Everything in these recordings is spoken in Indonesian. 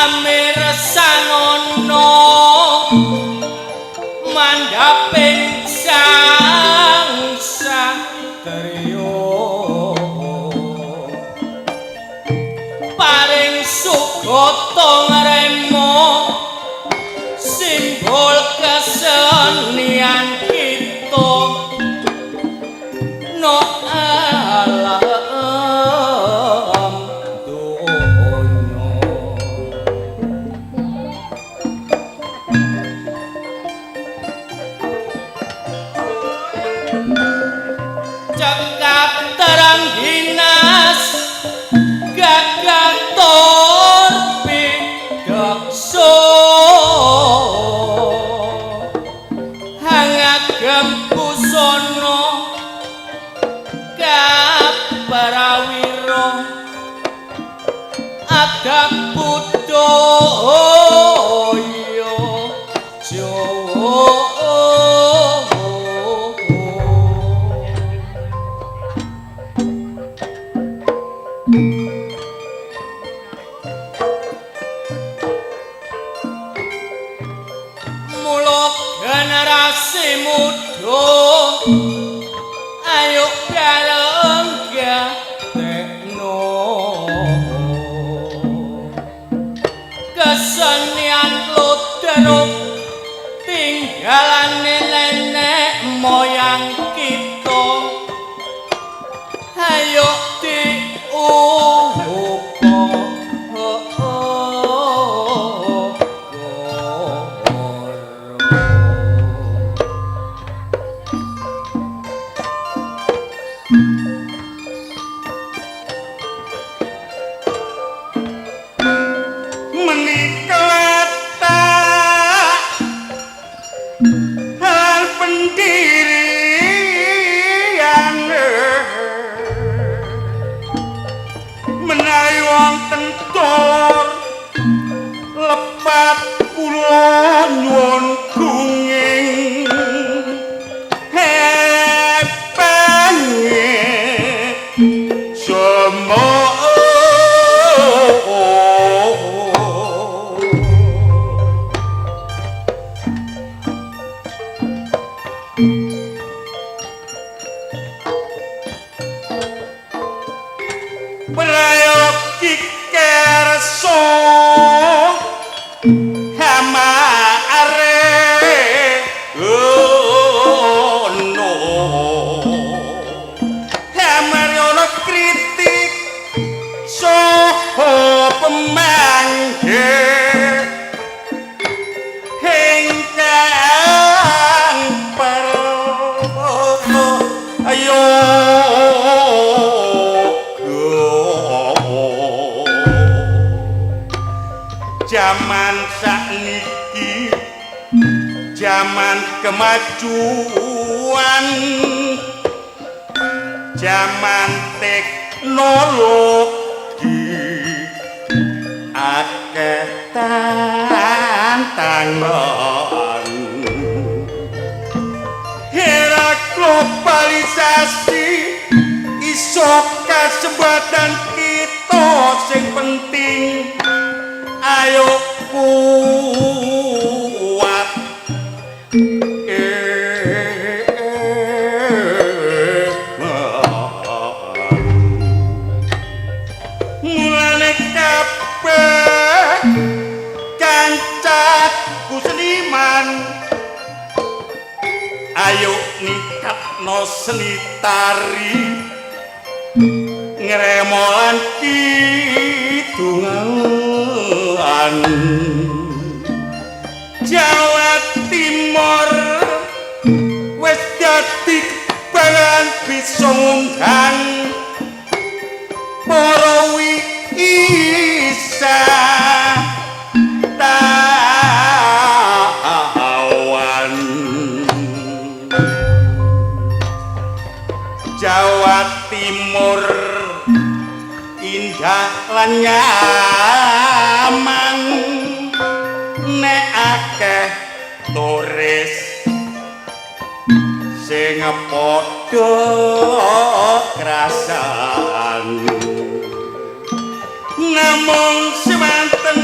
amirsanono mandhaping sang satriya paring sugata ngrema simbol kesenian kita no alam donya cekap terang dinas gagah torpi daksa hangagem busana kaparawira adab budaya Jawa mula generasi muda ayo balengga tekno kesenian ludruk tinggalane nenek moyang kita ayo lepat kula nyuwun gunging hepenge semua prayok kikerso zaman sakniki zaman kemajuan zaman teknologi akeh tantangan era globalisasi iso kasempatan kita sing penting ayo kuat mulane kabeh kancaku seniman ayo ningkatno seni tari ngremolan kidungan Jawa Timur wis dadi bangan bisa ngundang para wisa tawan Jawa Timur indah lan nyaman nek akeh turis sing padha krasan namung semanten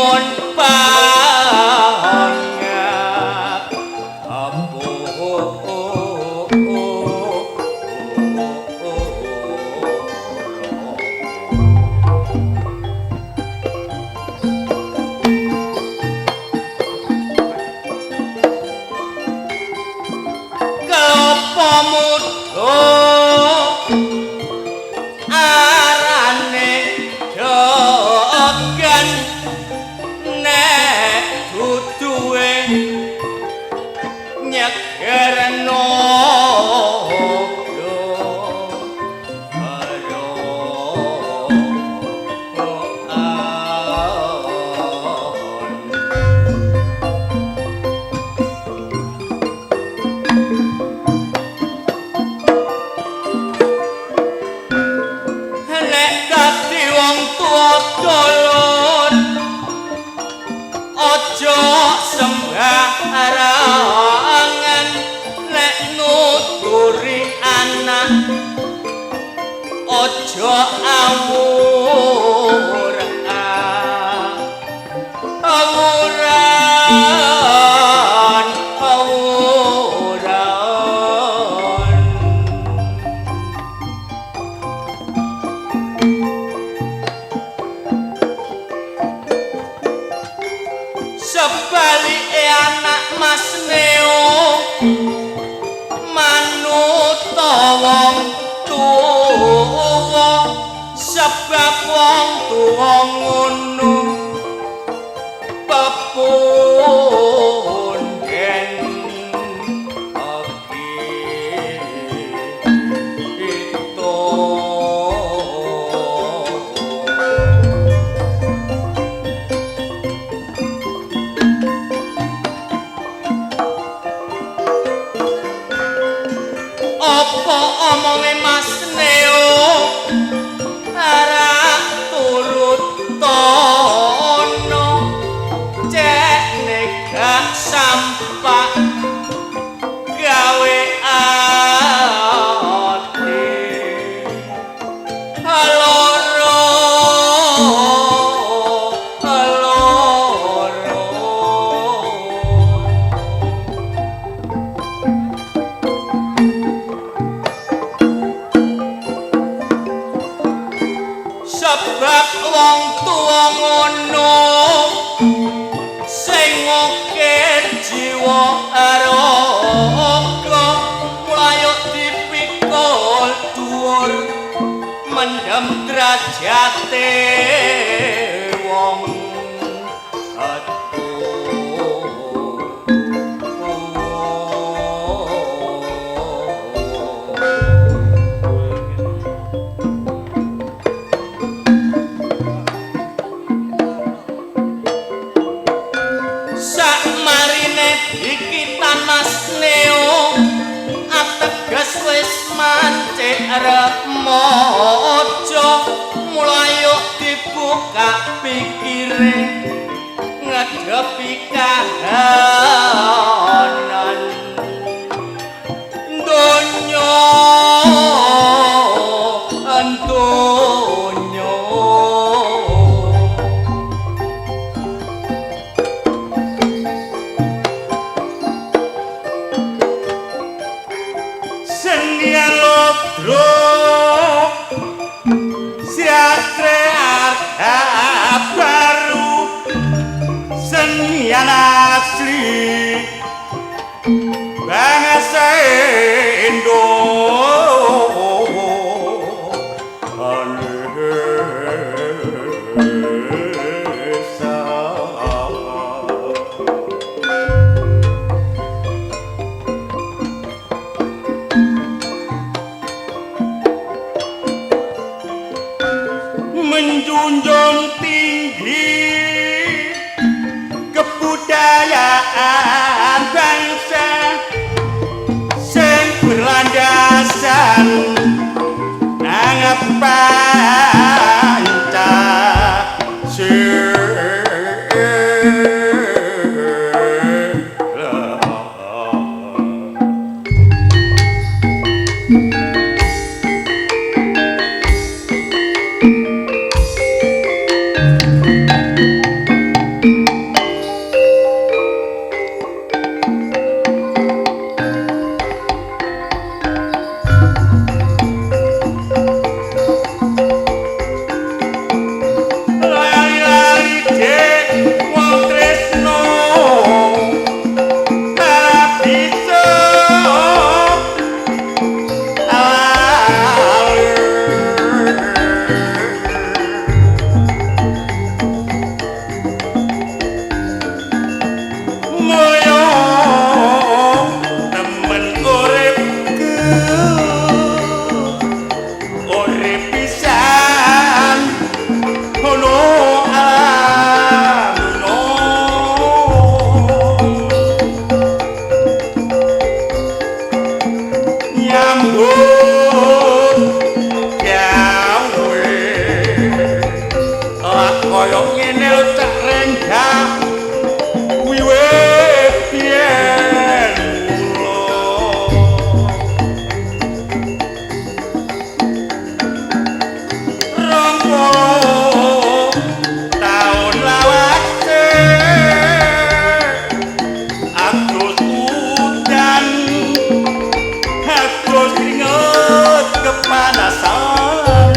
nyuwun pangap arane jogan nek duduwe nyegerno Dolon ojo sembarangan nek nuturi anak ojo awuran sebalike anak Mas Neo manut wong tuwa sebab wong tuwa ngono pepunden apa omonge Mas Neo arah turut tono cek negak sampak gawe ati haloro sebab wong tuwa ngono sing ngokir jiwa raga mlayu dipikul dhuwur mendem derajate wong Mas Neo ateges wis mancik remaja mulai dibuka pikire ngedepi kahanan donya baru senian asli bangsa Indo menjunjung tinggi kebudayaan bangsa sing berlandasan nang Pancasila. kaya ngene cak renggah wiwit biyen taun lawase atus udan atus keringet kepanasan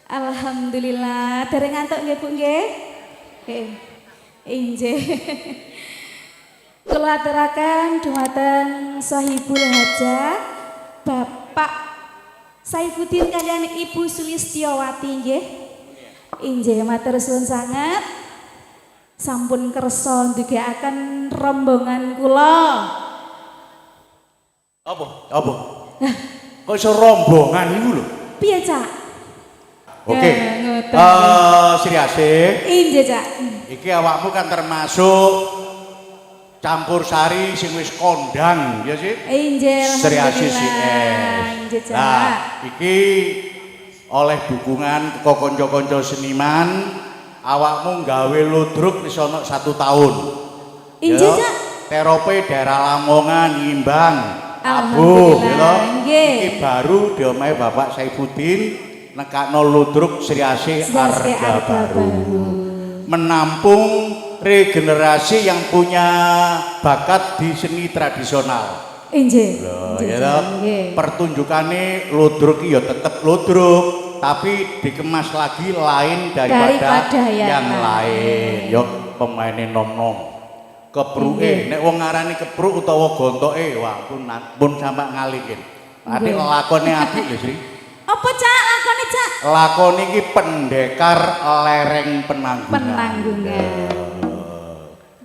Alhamdulillah, dereng ngantuk nggih Bu nggih? Nggih. Inggih. Kula aturaken dumateng Sahibul Hajah Bapak Saifuddin kaliyan Ibu Sulistyowati nggih. Inggih matur suwun sanget. Sampun kersa ndugekaken rombongan kula. Apa? Apa? Kok iso rombongan iku lho? Piye, Cak? Oke. Sri Asih. Inje, Cak. Iki awakmu kan termasuk campur sari sing wis kondang, ya sih? Inje. Sri Asih CS. Inje, Cak. Nah, iki oleh dukungan ke konco-konco seniman, awakmu gawe ludruk wis ana 1 tahun. Inje, Ya, Cak. Terope daerah Lamongan, Nyimbang, Alhamdulillah, gitu. nggih. Iki baru di omahe Bapak Saifuddin nekakno ludruk Sri Asih Arga Baru. Menampung regenerasi yang punya bakat di seni tradisional. Inje. Loh, Inje, ya Cak. toh? Nggih. Pertunjukannya ludruk ya tetap ludruk, tapi dikemas lagi lain daripada yang lain. Yo pemainnya nom-nom. Kepruke, nek wong ngarani kepruk utawa gontoke, wah pun sampe ngalikin. Ati lakone apik lho, Sri. Apa, Cak? Lakone, Cak? Lakon iki pendekar lereng penanggungan. Penanggungan.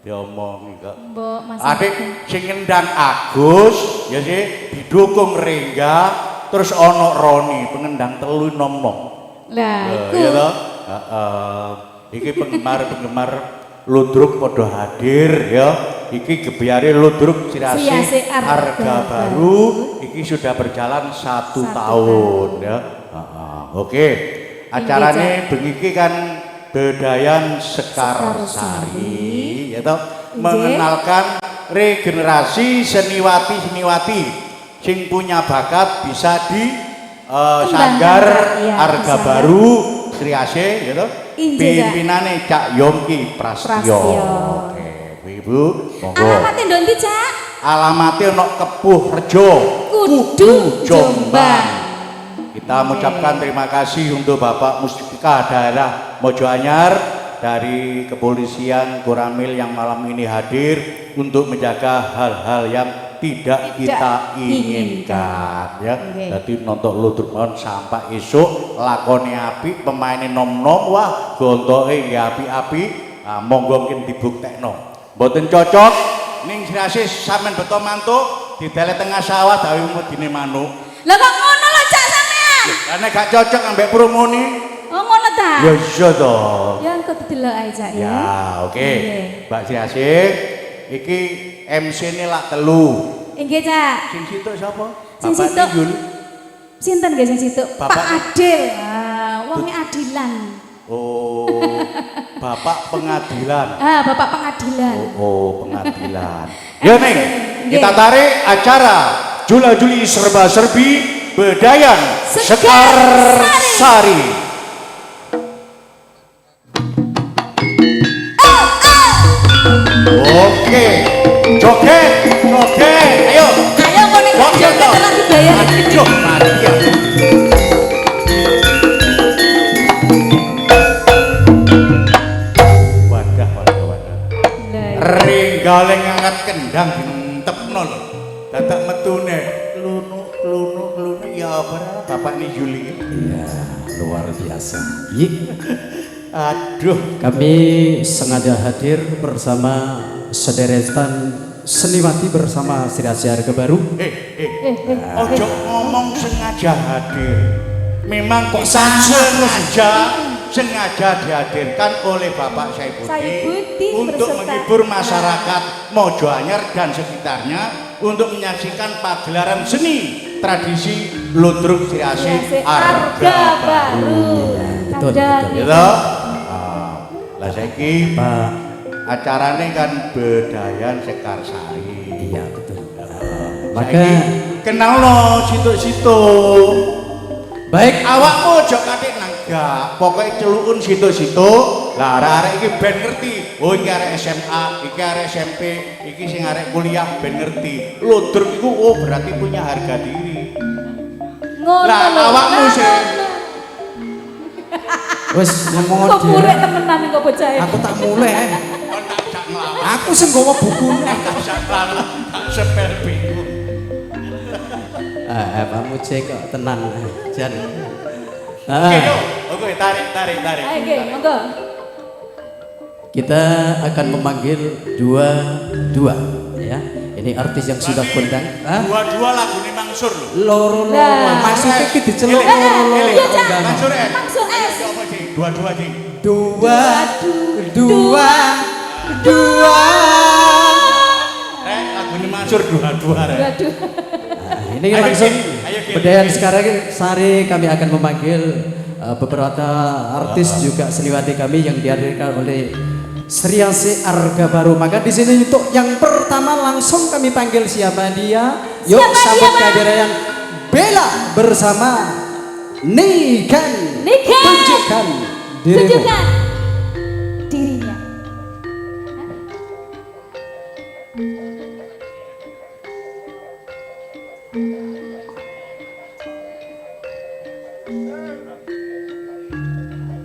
Diomongi kok. Mbok Mas. Adik sing ngendang Agus, ya sih, didukung Rengga, terus ono Roni, pengendang telu nom-nom. Lah, iku. Ya toh? Heeh. Iki penggemar-penggemar ludruk padha hadir ya. Iki gebyare ludruk Sri Asih Arga Baru iki sudah berjalan 1 tahun ya. Oke. Acarane bengi iki kan Bedayan Sekarsari ya toh, mengenalkan regenerasi seniwati-seniwati sing punya bakat bisa di Sanggar Arga Baru Sri Asih ya toh. Pimpinane Cak Yongki Prastyo. Oke, Ibu, monggo. Alamatnya ndi, Cak? Alamatnya ono Kepuh Rejo, Kudu Jombang. Kita mengucapkan terima kasih untuk Bapak Mustika daerah Mojoanyar dari kepolisian Koramil yang malam ini hadir untuk menjaga hal-hal yang tidak kita inginkan ya. Jadi nonton ludruk mawon sampai esuk lakone apik, pemaine nom-nom, wah gontoke nggih apik-apik. Nah, monggo mungkin dibuktekno. Mboten cocok ning Sri Asih sampean beto mantuk didele tengah sawah dawe medine manuk. Lah kok ngono lho, Cak, sampean? Lah nek gak cocok ambek promone. Oh, ngono ta? Ya iya to. Ya engko didelok ae, Cak ya. Ya, oke. Mbak Sri Asih, iki MC-ne lak telu. Inggih, Cak. Sing situk sapa? Sing situk. Yul. Sinten nggih sing situk? Pak Bapak Adil. Ah, wonge adilan. Oh, Bapak Pengadilan. Ah, Bapak Pengadilan. Oh, Pengadilan. Ya nih, kita tarik acara Jula Juli Serba Serbi Bedayan Sekarsari. Oke, joget, joget, ayo. Ayo kono joget ora dibayar. Aduh, mati ya. Wadah. Ringgaleng ngangkat kendang dintepno lho. Dadak metune klunuk ya apa Bapak ni Juli. Iya, luar biasa. Yik. Aduh, Kami sengaja hadir bersama sederetan seniwati bersama Sri Asih Arga Baru. ojo ngomong sengaja hadir. Memang kok sengaja dihadirkan oleh Bapak Saifuddin untuk menghibur masyarakat Mojoanyar dan sekitarnya untuk menyaksikan pagelaran seni tradisi ludruk Sri Asih Arga Baru. Betul. Gitu. Lah saiki Pak acarane kan Bedayan Sekarsari. Iya, betul. Maka Maka kenal lo situ-situ. baik, Awakmu aja katik nanggak. Pokoknya celukun situ-situ. Lah arek iki ben ngerti. Oh iki arek SMA, iki arek SMP, iki sing arek kuliah ben ngerti. Ludruk iku oh berarti punya harga diri. Ngono Lah lho. awakmu sih wes ngomong Kok murek temenan kok bocah iki. Aku tak mulai. kon tak jak nglawan. Aku sing nggawa bukune. Tak jak lalu tak sepel bingung. Kamu cek kok tenan jan. Oke, yuk. Oke, tarik. Ayo nggih, monggo. Kita akan memanggil dua ya. Ini artis yang sudah kondang. Dua-dua lagu ini Mangsur loh. Loro-loro. Nah. Maksudnya kita diceluk Iya, loro-loro. Cak. Mangsur S. Maksud S. Dua-dua sih. Dua. Lagu ini Mangsur dua-dua Rek. Waduh. Nah, ini Ayo, langsung Ayo, Ki. budaya sekarang sehari kami akan memanggil beberapa artis juga seniwati kami yang dihadirkan oleh Sriasi Arga Baru. Maka di sini untuk yang pertama langsung kami panggil siapa dia? Yuk Siapa sambut dia, Bang? kehadiran yang Bella bersama Niken. Niken. Tunjukkan dirimu. Tunjukkan dirinya.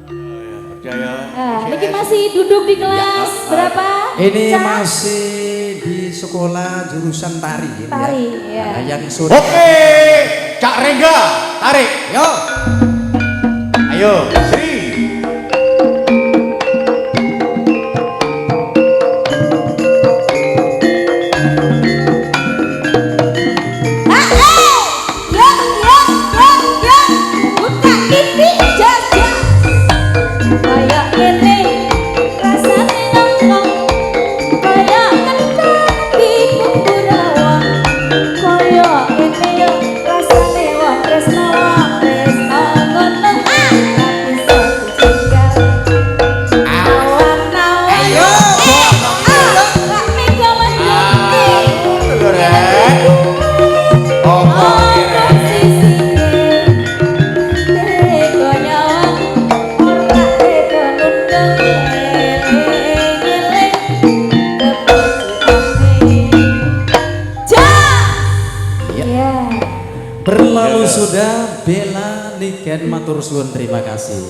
Percaya. Nah, ini masih duduk di kelas berapa? Ini Cak? masih di sekolah jurusan tari. Tari, ya. Nah, yang sudah. Oke, Cak Rengga, tarik. Yo. Ayo, Sri. Buka pipi jaja. Kayak ini rasane nongkrong. Kayak kentang di kuburawang. Kayak ini ya rasane wong tresno ngono. Tapi satu tinggal. Awan-awan. Ayo, Kak Mega Mandiri. Lho, Rek. Ngomong iki, Rek. Berlalu sudah Bella Niken matur suwun terima kasih.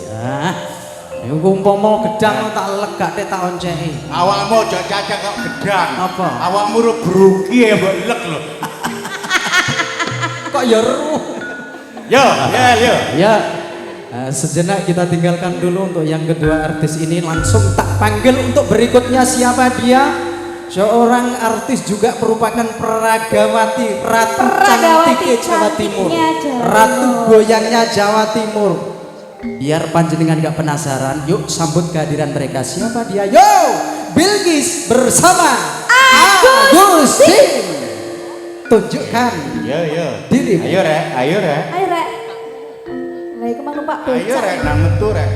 Umpama gedang tak legak tak onceki. Awakmu aja cacak kok gedang. Apa? Awakmu ru bruki ya mbok lek lho. Kok ya ruh. Yo, yo. Ya, sejenak kita tinggalkan dulu untuk yang kedua artis ini langsung tak panggil untuk berikutnya siapa dia? Seorang artis juga merupakan peragawati, ratu cantik Jawa Timur, cantiknya Jawa ratu Timur. goyangnya Jawa Timur. Biar panjenengan gak penasaran, yuk sambut kehadiran mereka. Siapa dia? Yo, Bilqis bersama Agustin. Tunjukkan Yo. dirimu. Ayo, Rek. Ayo, Rek. Ayo rek. Lah iku mang numpak Ayo, becak. Rek, nang metu, Rek.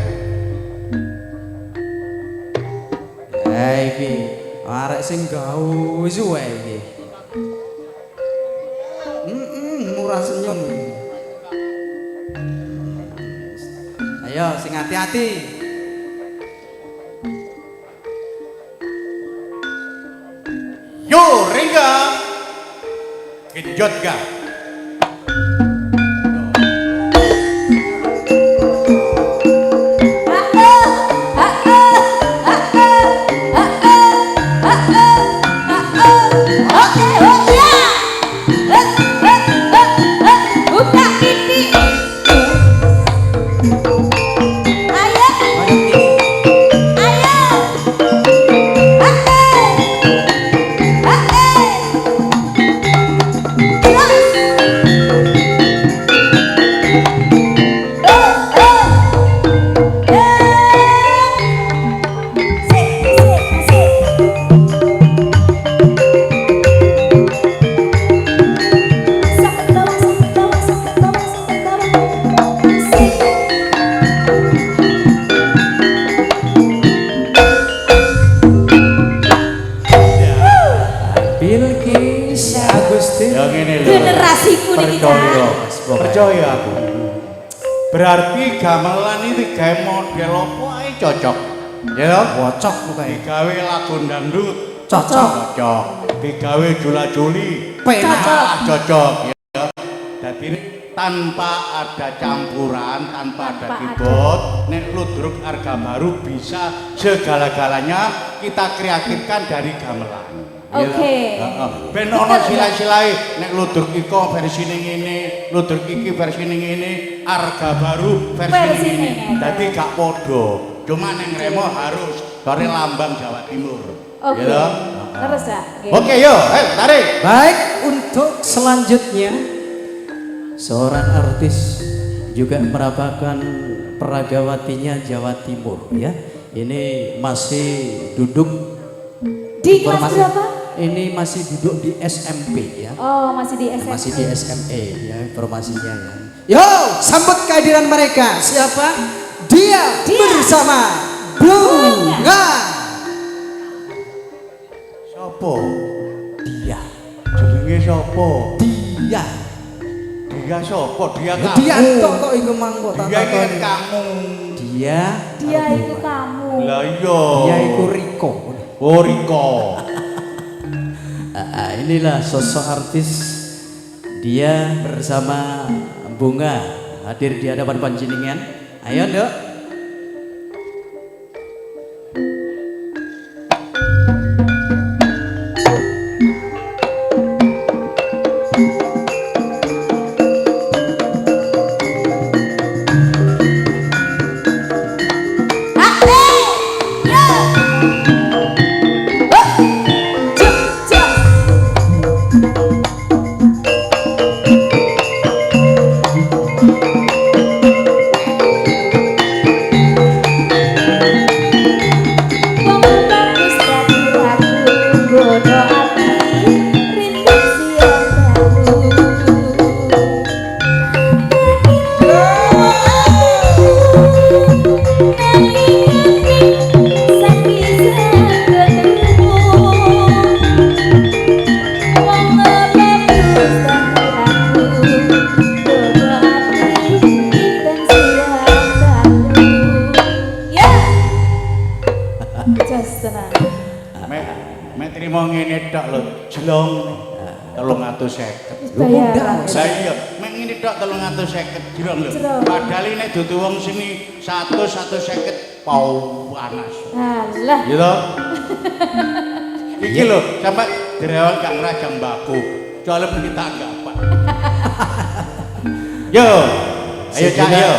Iki arek sing gawe suwe iki. Murah senyum. Ayo sing hati-hati. Yo, Rengga. Genjot ga? Buka pipi. Ayo, ayo. Bilqis Agustin. Ya ngene lho. Generasiku niki Percaya, Kak. percaya aku. Berarti gamelan ini gawe model apa ae cocok. Ya, Cocok bukan? Digawe lagu dangdut, Cocok. cocok. digawe jula-juli. Penak. Cocok ya. Jadi ini tanpa ada campuran, tanpa ada keyboard, nek ludruk Arga Baru bisa segala-galanya kita kreatifkan dari gamelan. Oke. Ben ono sila-silai nek ludruk iko versi ngene, ludruk iki versi ngene, Arga Baru versi Versi ngene. ngene. Dadi gak podo. Cuma neng remo harus dari lambang Jawa Timur. Oke. Gitu? Terus ya. Oke, yo, tarik. Baik, untuk selanjutnya seorang artis juga merupakan peragawatinya Jawa Timur ya. Ini masih duduk Di kelas berapa? Ini masih duduk di SMP ya. Oh, masih di SMA. Masih di SMA ya informasinya ya. Yo, sambut kehadiran mereka. Siapa? Dia bersama Bunga. Sopo? Dia. Jenenge sopo? Dia. Dia sopo? Dia kamu. Dia tok kok iku mangko tak Dia ini takoni. kamu. Dia. Dia itu kamu. Lah iya. Dia iku Riko. Oh, Riko. Inilah sosok artis. Dia bersama Bunga hadir di hadapan panjenengan. Ayo, Dok. Trimo ngene tok lho, jelong 350. Bayaran. Lah iya, mek ngene tok 350 jelong lho. Jelong. Padahal ini dudu wong sini 150 pau panas. Alah. Gitu. Iki lho, sampai derewal gak ngerajang baku. Soalnya kita gampang. Yo, ayo Cak yo.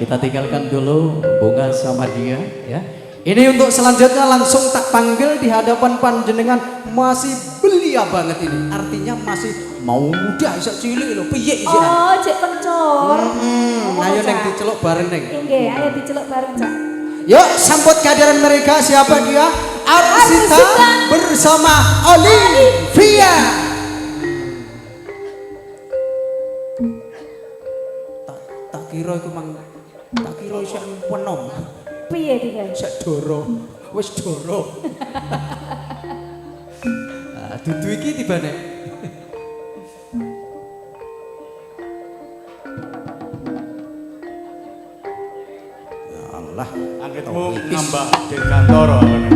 Kita tinggalkan dulu Bunga sama dia ya. Ini untuk selanjutnya langsung tak panggil di hadapan panjenengan masih belia banget ini. Artinya masih mau muda iso cilik lho. Piye iki? Oh, cek pencor. Ayo neng diceluk bareng neng. Nggih, ayo diceluk bareng, Cak. Yuk sambut kehadiran mereka. Siapa dia? Arsita bersama Olivia. Tak kira iku mang tak kira iso penom. Piye iki? Sek doro, wis doro. Ah, dudu iki tibane. Ya Allah, Anggitmu nambah di kantor ngene.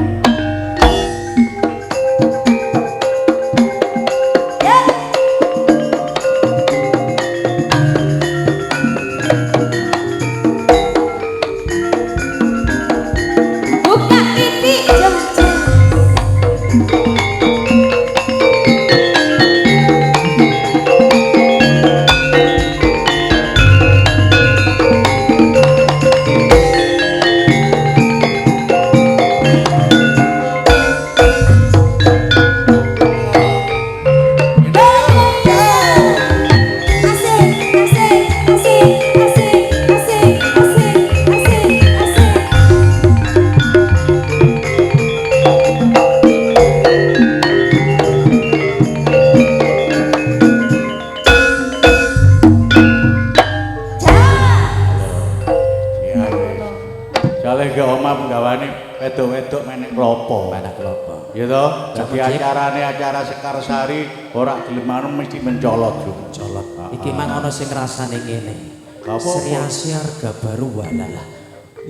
Buka titik jam-jam. Soale ge omah penggawane wedok-wedok menek klopo. Mana kelopo. Ya toh, dadi acarane acara Sekarsari ora gelem mesti mencolot yo. Colot. Iki mang ana sing ngrasane ngene. Apa? Seriasi harga baru walalah.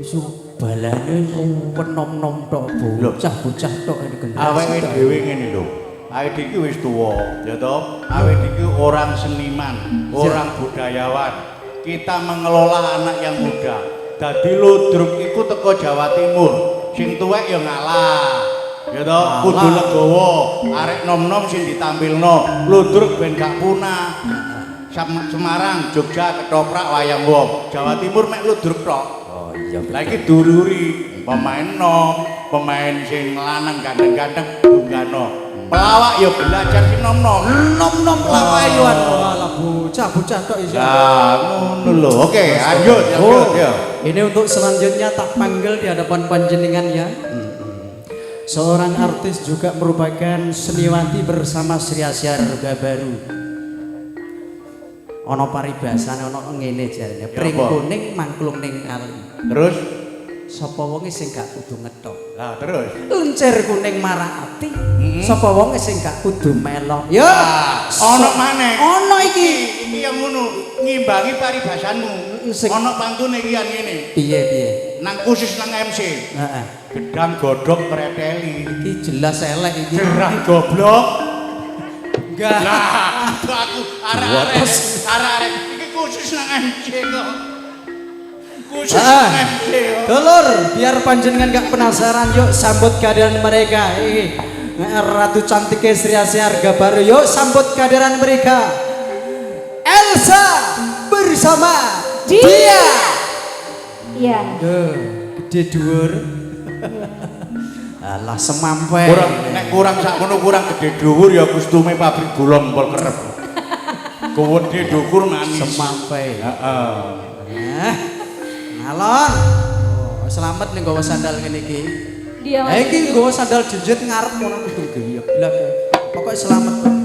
Isu balane penom-nom tok Lho. bocah-bocah tok ini generasi. Awake tok. dhewe ngene lho. Awake iki wis tuwa, ya toh. Awake iki orang seniman, orang budayawan. Kita mengelola anak yang muda. Dadi ludruk iku teko Jawa Timur. Sing tuwek ya ngalah. Ya toh, kudu legowo. Arek nom-nom sing ditampilno. Ludruk ben gak punah. Semarang, Jogja, ketoprak, wayang wong. Jawa Timur mek ludruk tok. Oh iya. Lah iki dururi. pemain nom, pemain sing lanang ganteng-ganteng tunggano. Pelawak ya belajar sing nom-nom. Nom-nom pelawak yo alah bocah-bocah tok iso. Nah, ngono lho. Oke, lanjut ya. Ini untuk selanjutnya tak panggil di hadapan panjenengan ya. Seorang artis juga merupakan seniwati bersama Sri Asyar Babaru. Ono paribasane ono ngene jarene, pring kuning mangklung ning kali. Terus sapa wonge sing gak kudu ngethok. lah terus Lencir kuning marah ati. Sapa wonge sing gak kudu melok. Ya, ono maneh. Ono iki. Iki yang ngono ngimbangi paribasanmu. Ono pantune iki yang ngene. Piye? Nang khusus nang MC. Heeh. Gedang godhog preteli. Iki jelas elek iki. Gerang goblok. Enggak. Lah, aku arek-arek iki khusus nang MC kok. Khusus nang MC. Dulur, biar panjenengan gak penasaran, yuk sambut kehadiran mereka. Ratu cantik Sri Asyar Babaru, yuk sambut kehadiran mereka. Elsa bersama dia. Iya. Gede dhuwur. Alah semampe. Kurang sak ngono kurang gede dhuwur ya kostume pabrik gulon pol kerep. Kuwede dhukur manis. Semampe. Heeh. Ngalon. Selamat nih nggawa sandal ngene iki. Dia Iki nggawa sandal jejit ngarep ngono kudu geblak. Pokoke selamat.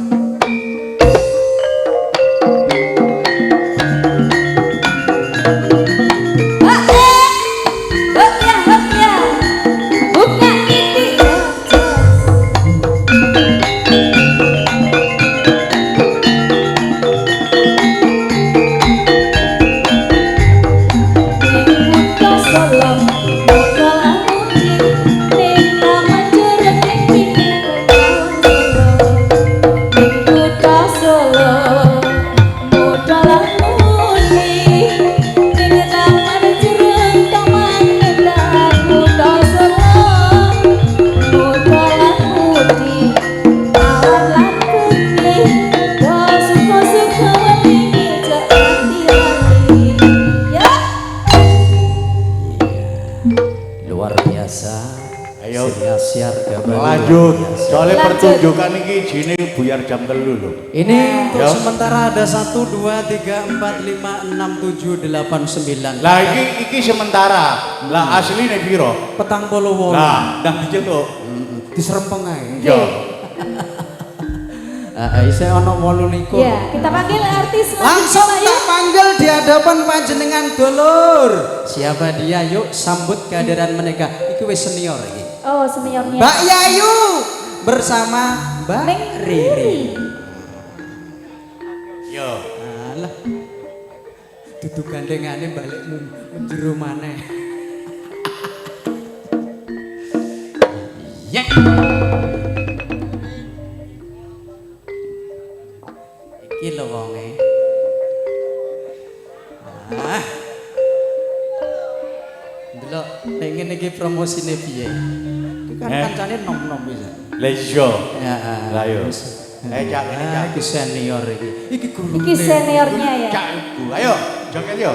Lanjut, soalnya pertunjukan ini jine buyar jam 3 lho. Ini untuk sementara ada 1, 2, 3, 4, 5, 6, 7, 8, 9. Lah iki sementara. Lah asline piro? Petang puluh wolu. Lah, ndang dicetuk. Diserempeng ae. Yo. Isih ana 28. Ya, kita panggil artis Langsung tak panggil di hadapan panjenengan dulur. Siapa dia? Yuk sambut kehadiran mereka. Iki wis senior iki. Oh, seniornya. Mbak Yayu bersama Mbak Riri. Yo. Alah. Dudu gandengane balik njero maneh. Ya. Iki lho wonge. Delok pengen iki promosine piye? Kan kancane nom-nom bisa. Lah iya. Heeh. Lah yo. Cak ini cak. Iki senior iki. Iki guru. Iki seniornya ya. Cak iku. Ayo, joget yo.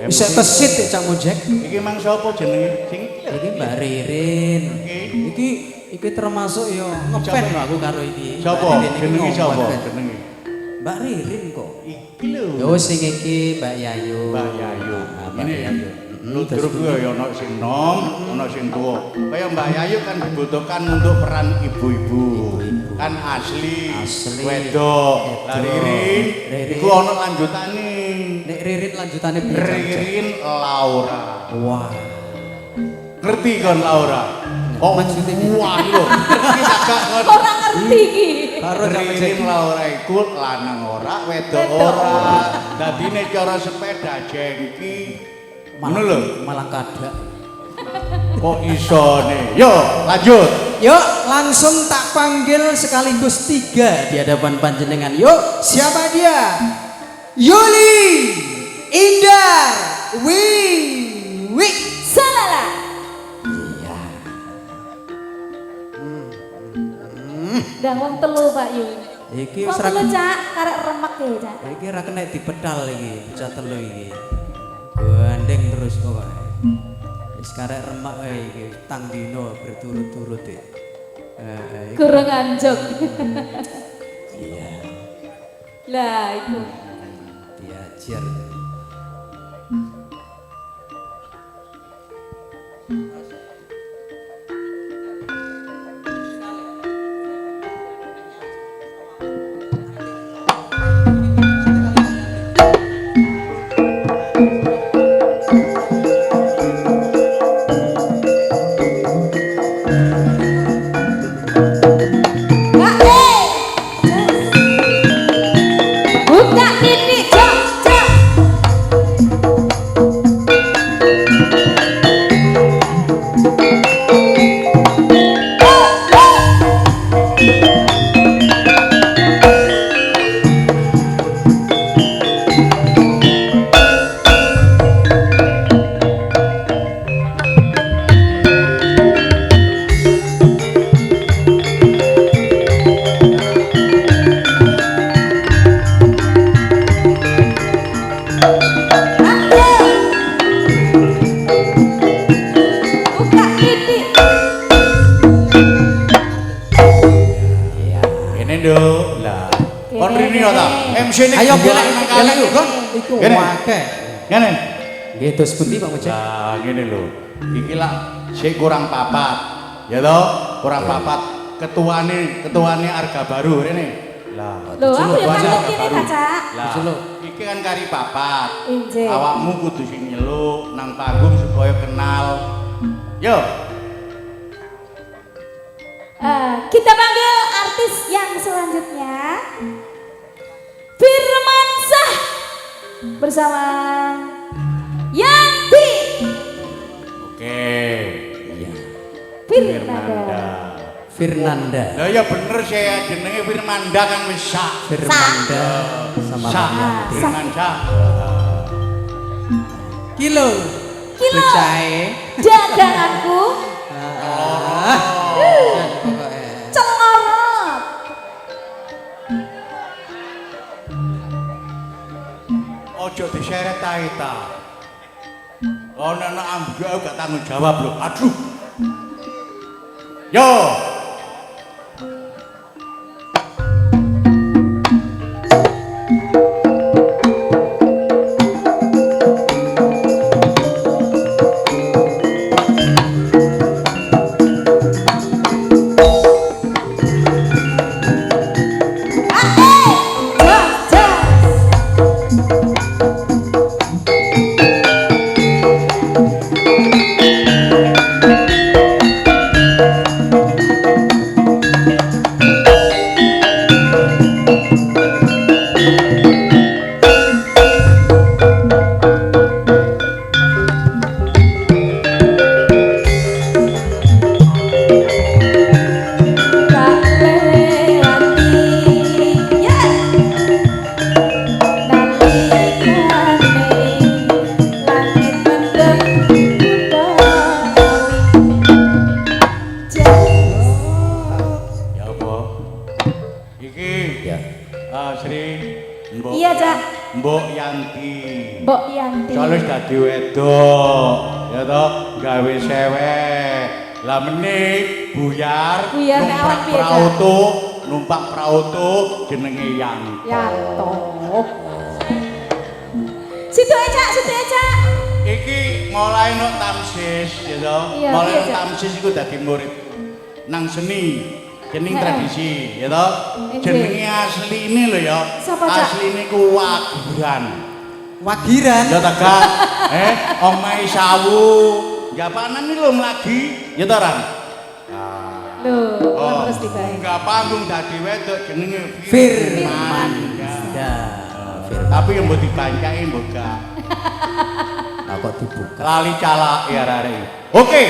Bisa kesit ya Cak Mujek. Iki mang sapa jenenge? Sing Iki Mbak Ririn. Iki termasuk yo ngefan lho aku karo iki. sapa? Jenenge sapa? Jenenge. Mbak Ririn kok. Iki lho. Yo sing iki Mbak Yayu. Mbak Yayu. Mbak Ini Yayu. Ludruk ya ono sing nom, ono sing tuwa. Kaya Mbak Yayu kan dibutuhkan untuk peran ibu-ibu. Kan asli. Wedok. Lah Ririn iku ono lanjutane. Nek Ririn lanjutane piye? Ririn Laura. Wah. Ngerti kan Laura? Oh, Maksudnya wah lho. Ngerti agak ngerti. Orang ngerti iki. Karo Ririn Laura iku lanang ora, wedok ora. Dadine cara sepeda jengki. Ngono lho. Malang kadak. Kok iso nih? Yo, lanjut. Yuk langsung tak panggil sekaligus 3 di hadapan panjenengan. Yuk siapa dia? Yuli Indar Wiwi Salala. Iya. Dan wong telu Pak Yu. Iki Kok serak. telu Cak, karek remek ya Cak. Iki ra kena dipedal iki, bocah telu iki. Gandeng terus pokoke. Wis karek remak ae iki, tang dino berturut-turut iki. Kurang anjok. Iya, Lah iku. diajar. Kak buka ini jok jok. Buka ini. Ini nduk. Lah. Kon Rini ta? MC ini Ayo gila gelek nang kali gelek kon. iku Gini. akeh. Ngene. Nggih dos pundi Pak Mujib? Lah ngene lho. Iki lah sik kurang papat. Ya toh? Kurang papat. Ketuane Arga Baru rene. Lah. Loh, aku ya Ketuane kan Arga ini Baru. kaca. Lah, Celuk. iki kan kari papat. Injil. Awakmu kudu sing nyeluk nang panggung supaya kenal. Yo. Kita panggil artis yang selanjutnya. Firmansyah bersama Yanti. Oke. Iya. Firnanda. Firnanda. Lah ya bener saya jenenge Firmanda kan wis sak. Firmanda sama Sak. Mbak Yanti. Firmanda. Kilo. Kilo. Becahe. Daganganku Pokoknya. celorot. Ojo diseret ta. Ono anak ambu gak tanggung jawab lho. Aduh. Yo. Jos jos. Tak lewati ya. Nalikane langit mendem Ya apa? Iki Ya. Sri Mbok. Iya, Cak. Mbok Yanti. Mbok Yanti. Soalnya dadi wedok, ya toh, gawe sewek. Lah menik buyar, Buyar nek awak piye, Cak? prauto numpak prauto jenenge Yanto. Yanto. Situ aja, situ aja. Iki mulai no tamsis gitu. Iya, Mulai no iya, Cak. tamsis iku dadi murid nang seni. Jeneng Heeh. tradisi, ya toh. Inggih. Jenenge asli ini lho ya. Sapa, Cak? Asli ini ku Wagiran. Wagiran. Ya tega, omahe sawu. Japanan iki lho mlagi, ya toh Ran. Loh, terus dibae. Enggak panggung dadi wedok jenenge Firman. Ya. Tapi yang mbok dibancaki mbok gak. Nah, kok dibuka. Lali calak ya Rare. Oke,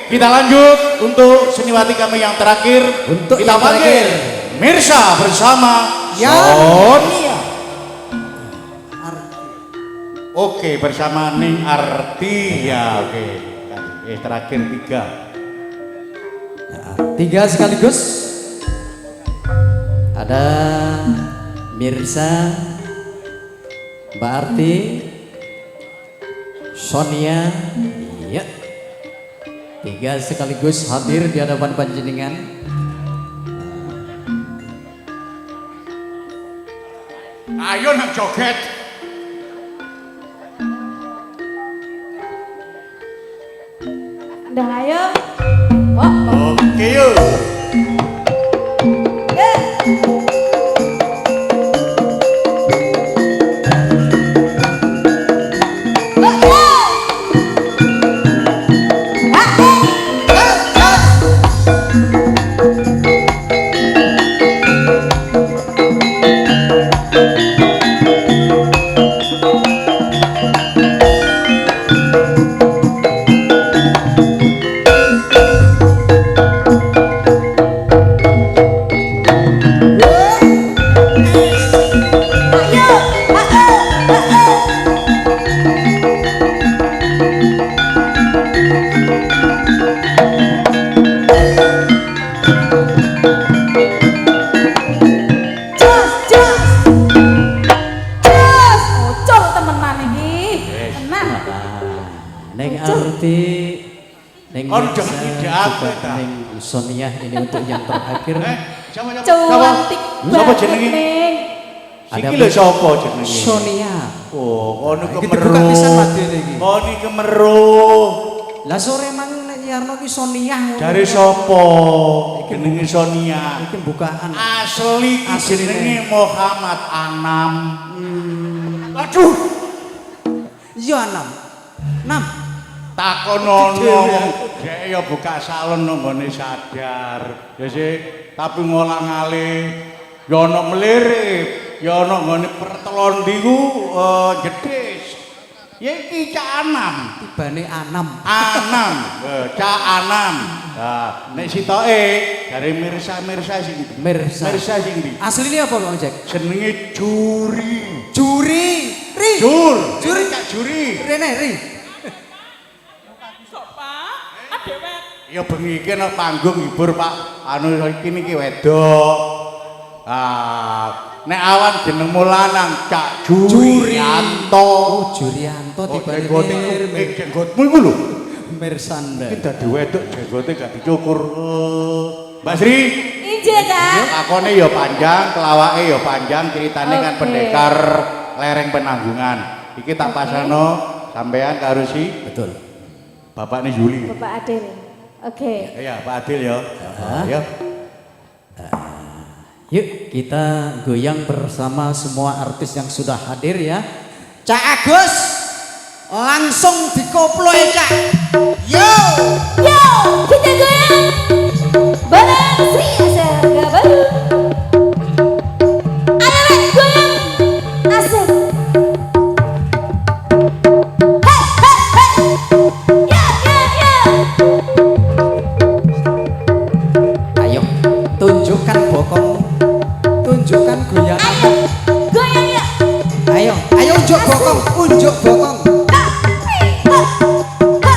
kita lanjut untuk seniwati kami yang terakhir. Untuk kita yang panggil terakhir. Mirsa bersama Yan. Sonia. Oke, bersama Ning Arti ya. Oke. Terakhir 3. 3 sekaligus. Ada Mirsa, Mbak Arti, Sonia, iya. 3 sekaligus hadir di hadapan panjenengan. Ayo nak joget. Udah ayo. Wah, Oke yuk. Neng Arti, Neng Oh, Mirsa, jangan tidak apa, juga tak? Neng Sonia ini untuk yang terakhir. Siapa? Cuantik Siapa jenenge? Neng. Ada Iki lho sapa jenenge? Sonia. Oh, kono Iki kemeru. dibuka pisan madene iki. Oh, ini kemeru. Lah sore mang nek nyarno ki Sonia. Dari sapa? Jenenge Sonia. Iki bukaan. Asli ki Asline. jenenge Muhammad Anam. Aduh, Iya 6. takonono dhek ya buka salon nang nggone sadar. Ya sih, tapi ngolang-alih ya ana melirik, ya ana nggone pertelon ndiku jedhis. Ya iki Cak Anam. Tibane 6. Anam, Cak Anam. Nah, nek sitoke dari Mirsa sing ndi? Mirsa. Mirsa sing ndi? Asline apa Bang Jack? Jenenge Juri. Juri. Ri. Juri Cak Juri. Rene Ri. Ya bengi iki nek panggung hibur Pak. Anu iki niki wedok. Nek awan jenengmu lanang Cak Jurianto. Oh, Jurianto tibane Jenggotmu iku lho. Mirsanda. Iki dadi wedok jenggote gak dicukur. Mbak Sri, Inje kan? lakone ya panjang, kelawake ya panjang, ceritane kan Oke. pendekar lereng penanggungan. Iki tak pasano sampean karo si Betul. bapaknya Juli. Bapak Adil. Oke. Iya, Pak Adil ya. Ya. Yuk kita goyang bersama semua artis yang sudah hadir ya. Cak Agus langsung dikoplo ya Cak. Yo. Yo, kita goyang. Bareng Sri Asarga Baru. Ayo Ren, goyang. Asik. Hey, hey, hey. Ya, ya, ya. Ayo tunjukkan bokong. Tunjukkan goyangan. Goyang ya. Ayo unjuk bokong, unjuk bokong. Ha, ha, ha, ha, ha.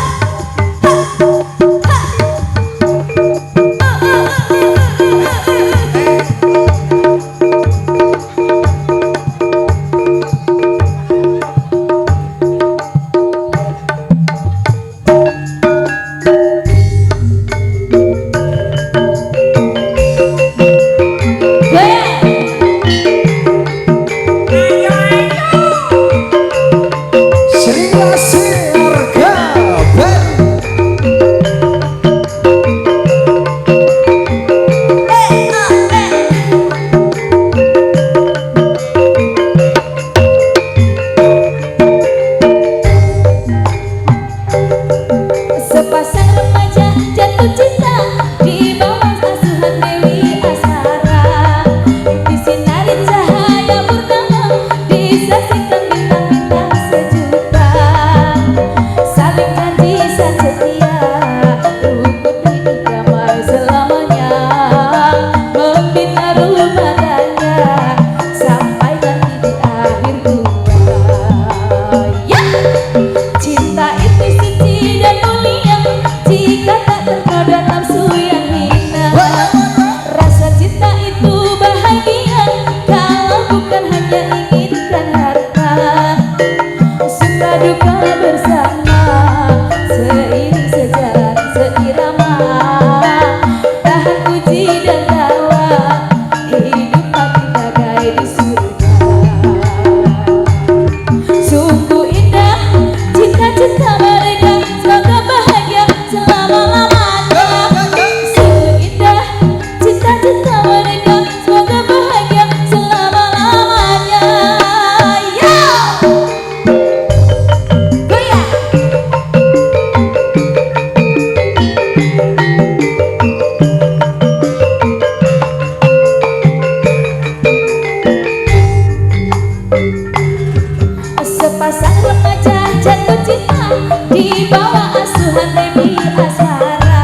Sepasang remaja jatuh cinta di bawah asuhan Dewi Azhara.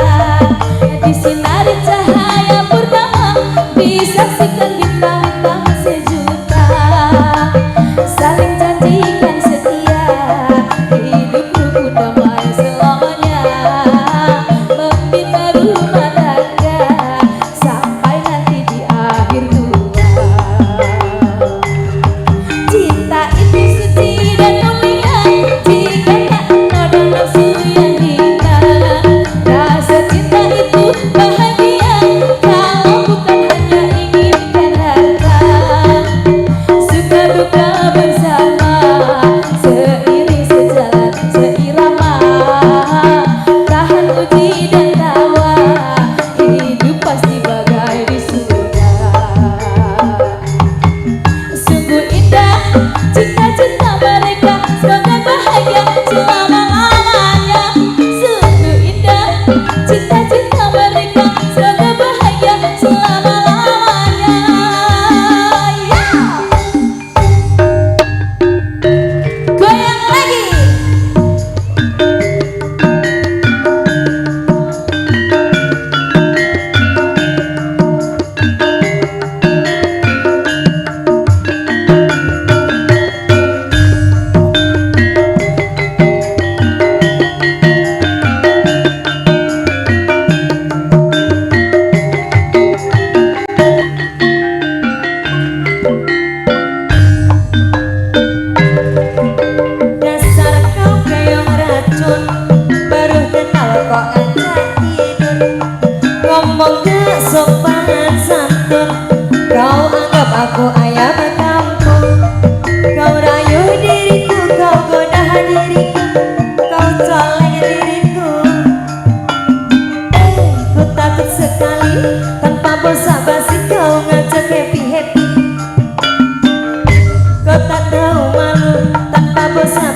Disinari cahaya purnama, disaksikan bintang-bintang sejuta. Saling janjikan setia, hidup rukun damai selamanya. Membina rumah tangga sampai nanti di akhir tua. Cinta itu suci dan mulia jika tak ada nafsu yang hina. Rasa cinta itu bahagia kalau bukan hanya inginkan harta. Suka duka bersama, seiring sejalan seirama. Tahan uji dan tawa, hidup pasti bagai di surga. Sungguh indah cita-cita mereka, semoga bahagia selama-lamanya. Sungguh indah cita-cita mereka, semoga bahagia selama-lamanya. Ya, goyang lagi. Dasar kau keong racun, baru kenal kok ngajak tidur. Ngomong gak sopan santun, kau anggap aku ayam kampung. Kau rayu diriku, kau goda diriku, kau coleng diriku. Ku takut sekali, tanpa basa-basi kau ngajak happy-happy. Kau tak tahu malu, tanpa bosan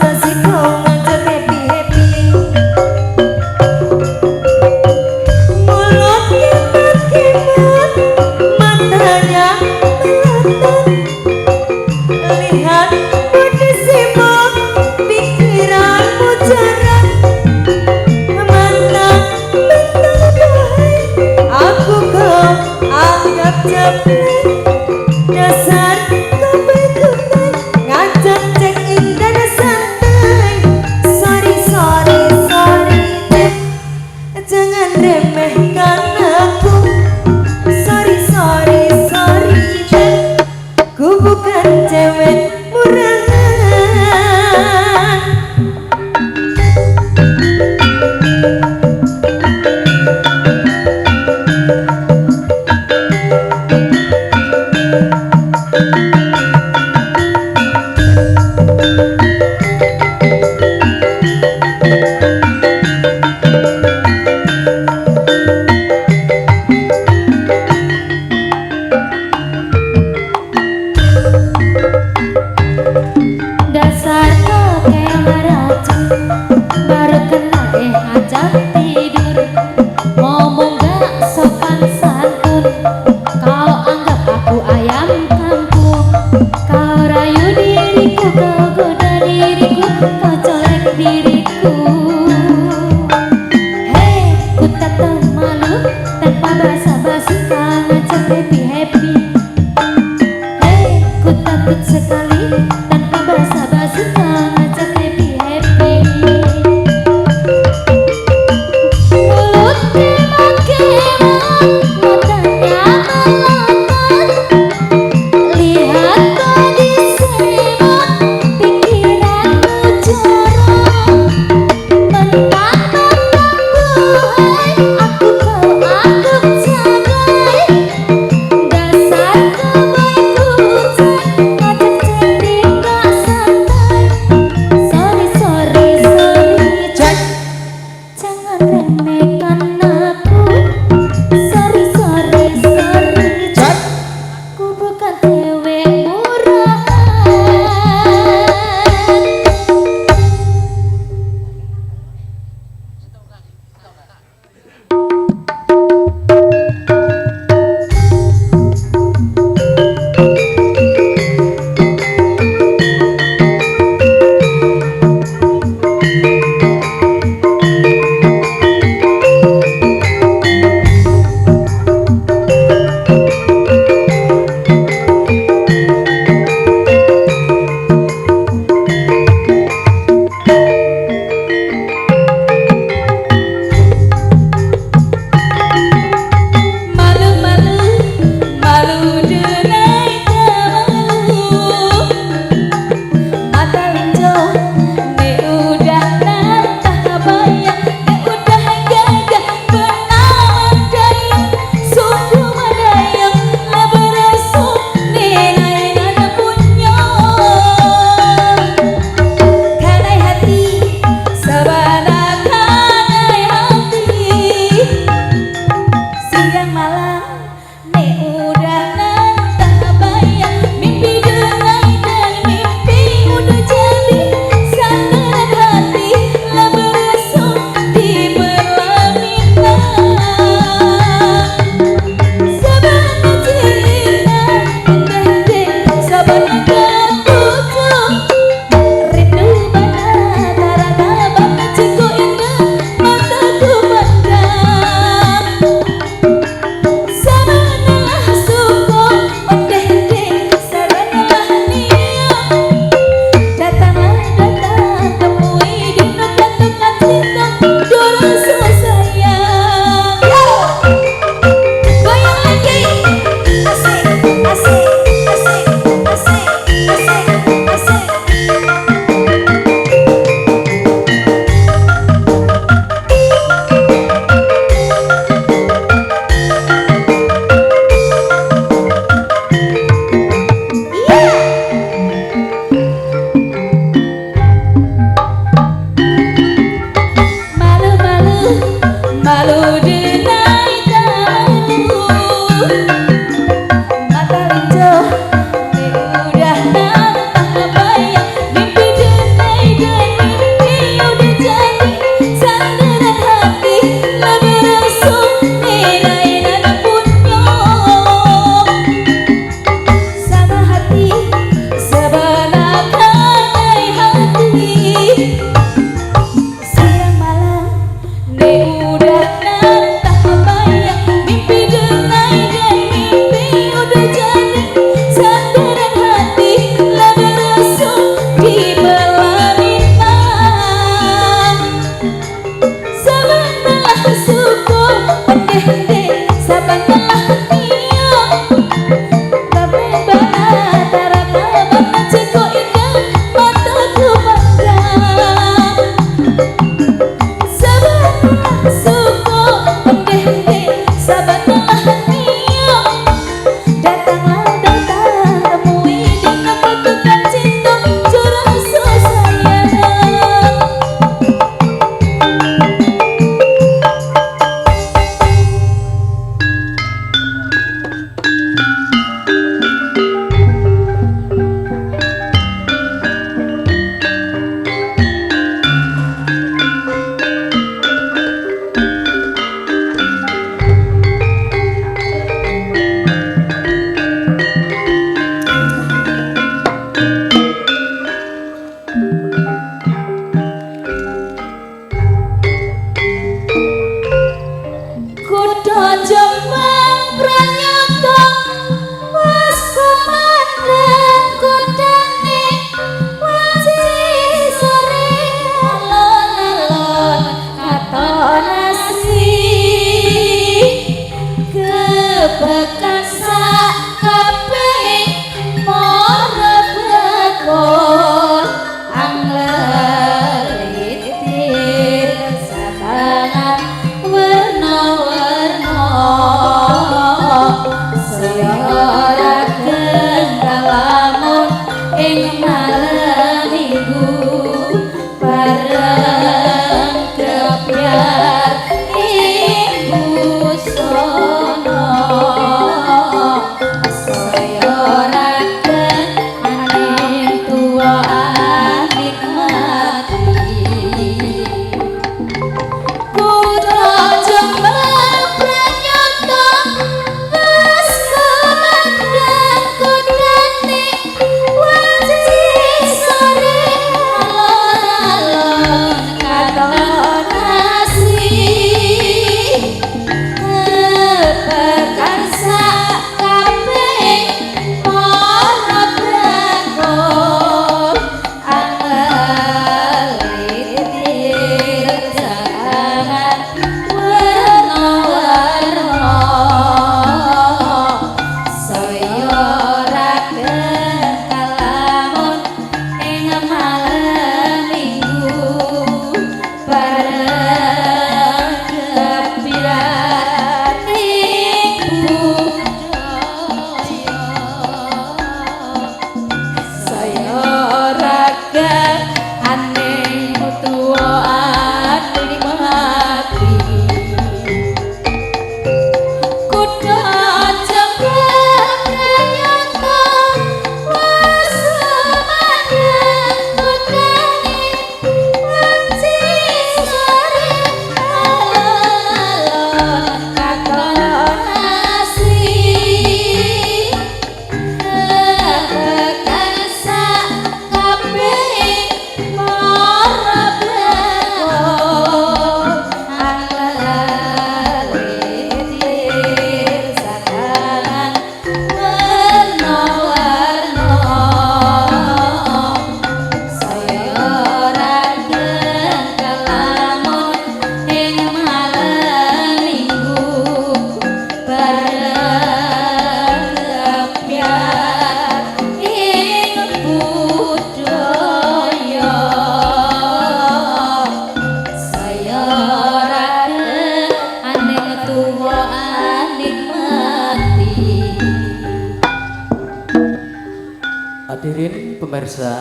pemirsa,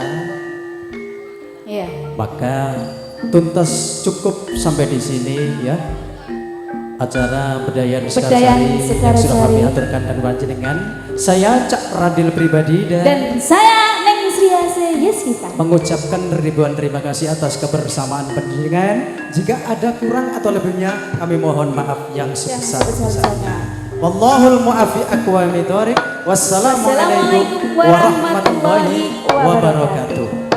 Iya. maka tuntas cukup sampai di sini ya. Acara Bedayan Sekarsari yang sudah Sekarsari. kami aturkan dan panjenengan. Saya Cak Radil pribadi Dan saya Neng Sriase Yeskita. mengucapkan ribuan terima kasih atas kebersamaan panjenengan. Jika ada kurang atau lebihnya, kami mohon maaf yang sebesar-besarnya. Wallahul mu'afi aqwami thoriq. Wassalamualaikum warahmatullahi wabarakatuh.